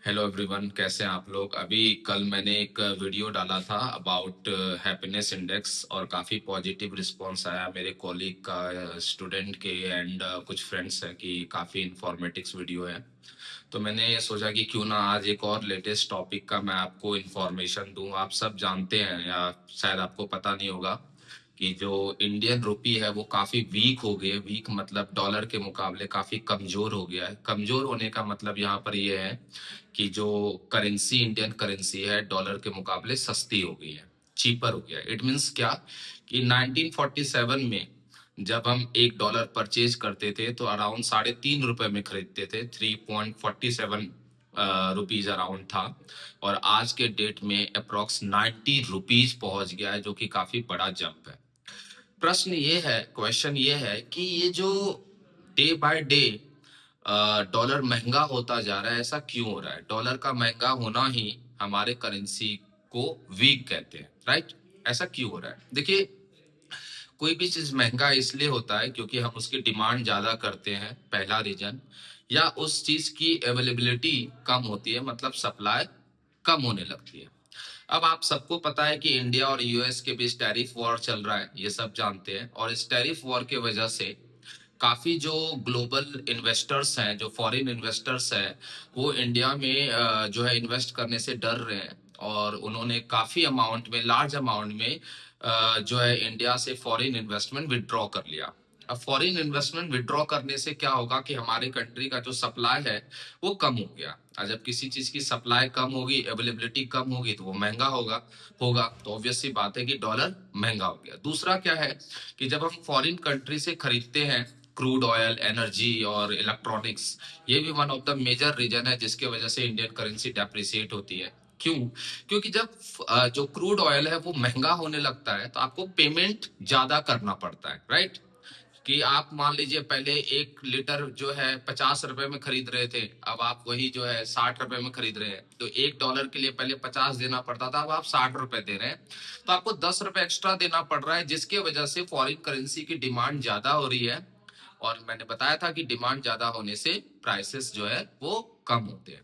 Hello everyone, कैसे हैं आप लोग। अभी कल मैंने एक वीडियो डाला था अबाउट हैप्पीनेस इंडेक्स और काफ़ी पॉजिटिव रिस्पांस आया मेरे कॉलीग का, स्टूडेंट के एंड कुछ फ्रेंड्स हैं कि काफ़ी इंफॉर्मेटिक्स वीडियो है। तो मैंने सोचा कि क्यों ना आज एक और लेटेस्ट टॉपिक का मैं आपको इंफॉर्मेशन दूं। आप सब जानते हैं या शायद आपको पता नहीं होगा कि जो इंडियन रुपी है वो काफी वीक हो गई है। वीक मतलब डॉलर के मुकाबले काफी कमजोर हो गया है। कमजोर होने का मतलब यहाँ पर ये है कि जो करेंसी, इंडियन करेंसी है, डॉलर के मुकाबले सस्ती हो गई है, चीपर हो गया है। इट मीन्स क्या कि 1947 में जब हम $1 परचेज करते थे तो अराउंड ₹3.5 में खरीदते थे, 3.47 रुपीज अराउंड था। और आज के डेट में अप्रोक्स ₹90 पहुंच गया है, जो कि काफी बड़ा जंप है। प्रश्न ये है, क्वेश्चन ये है कि ये जो डे बाय डे डॉलर महंगा होता जा रहा है, ऐसा क्यों हो रहा है। डॉलर का महंगा होना ही हमारे करेंसी को वीक कहते हैं, राइट। ऐसा क्यों हो रहा है। देखिए, कोई भी चीज महंगा इसलिए होता है क्योंकि हम उसकी डिमांड ज्यादा करते हैं, पहला रीजन। या उस चीज की अवेलेबिलिटी कम होती है, मतलब सप्लाई कम होने लगती है। अब आप सबको पता है कि इंडिया और यूएस के बीच टैरिफ वॉर चल रहा है, ये सब जानते हैं। और इस टैरिफ वॉर के वजह से काफी जो ग्लोबल इन्वेस्टर्स हैं, जो फॉरेन इन्वेस्टर्स हैं, वो इंडिया में जो है इन्वेस्ट करने से डर रहे हैं। और उन्होंने काफी अमाउंट में, लार्ज अमाउंट में जो है इंडिया से फॉरेन इन्वेस्टमेंट विड्रॉ कर लिया। अब फॉरेन इन्वेस्टमेंट विड्रॉ करने से क्या होगा कि हमारे कंट्री का जो सप्लाई है वो कम हो गया। और जब किसी चीज की सप्लाई कम होगी, अवेलेबिलिटी कम होगी, तो वो महंगा होगा होगा तो ऑब्वियस सी बात है कि डॉलर महंगा हो गया। दूसरा क्या है कि जब हम फॉरेन कंट्री से खरीदते हैं क्रूड ऑयल, एनर्जी और इलेक्ट्रॉनिक्स, ये भी one of the major reason है जिसके वजह से इंडियन करेंसी डेप्रिसिएट होती है। क्यों? क्योंकि जब जो क्रूड ऑयल है वो महंगा होने लगता है तो आपको पेमेंट ज्यादा करना पड़ता है, राइट। कि आप मान लीजिए पहले 1 लीटर जो है ₹50 में खरीद रहे थे, अब आप वही जो है ₹60 में खरीद रहे हैं। तो $1 के लिए पहले 50 देना पड़ता था, अब आप ₹60 दे रहे हैं। तो आपको ₹10 एक्स्ट्रा देना पड़ रहा है, जिसके वजह से फॉरेन करेंसी की डिमांड ज्यादा हो रही है। और मैंने बताया था कि डिमांड ज्यादा होने से प्राइसेस जो है वो कम होते हैं।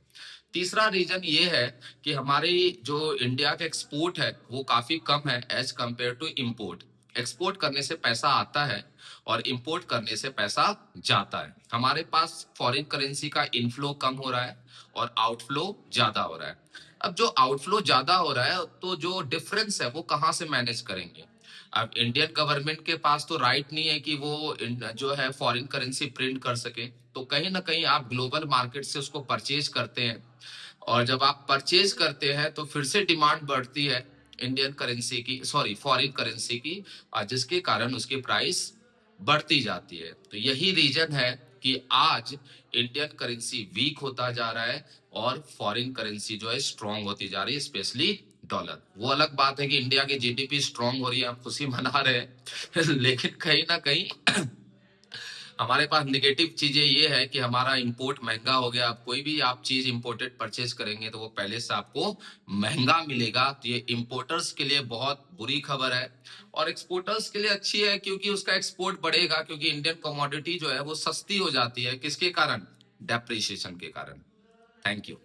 तीसरा रीजन ये है कि हमारी जो इंडिया का एक्सपोर्ट है वो काफी कम है as compare to import. Export करने से पैसा आता है और इंपोर्ट करने से पैसा जाता है। हमारे पास फॉरेन करेंसी का इनफ्लो कम हो रहा है और आउटफ्लो ज्यादा हो रहा है। अब जो आउटफ्लो ज्यादा हो रहा है तो जो डिफरेंस है वो कहाँ से मैनेज करेंगे। अब इंडियन गवर्नमेंट के पास तो राइट नहीं है कि वो जो है फॉरेन करेंसी प्रिंट कर सके। तो कहीं ना कहीं आप ग्लोबल मार्केट से उसको परचेज करते हैं। और जब आप परचेज करते हैं तो फिर से डिमांड बढ़ती है इंडियन करेंसी की, सॉरी फॉरेन करेंसी की, और जिसके कारण उसकी प्राइस बढ़ती जाती है। तो यही रीजन है कि आज इंडियन करेंसी वीक होता जा रहा है और फॉरेन करेंसी जो है स्ट्रांग होती जा रही है, स्पेशली डॉलर। वो अलग बात है कि इंडिया की जीडीपी स्ट्रांग हो रही है, आप खुशी मना रहे हैं लेकिन कहीं ना कहीं हमारे पास नेगेटिव चीजें ये है कि हमारा इंपोर्ट महंगा हो गया। अब कोई भी आप चीज इंपोर्टेड परचेज करेंगे तो वो पहले से आपको महंगा मिलेगा। तो ये इंपोर्टर्स के लिए बहुत बुरी खबर है और एक्सपोर्टर्स के लिए अच्छी है, क्योंकि उसका एक्सपोर्ट बढ़ेगा, क्योंकि इंडियन कमोडिटी जो है वो सस्ती हो जाती है। किसके कारण? डेप्रिसिएशन के कारण। Thank you.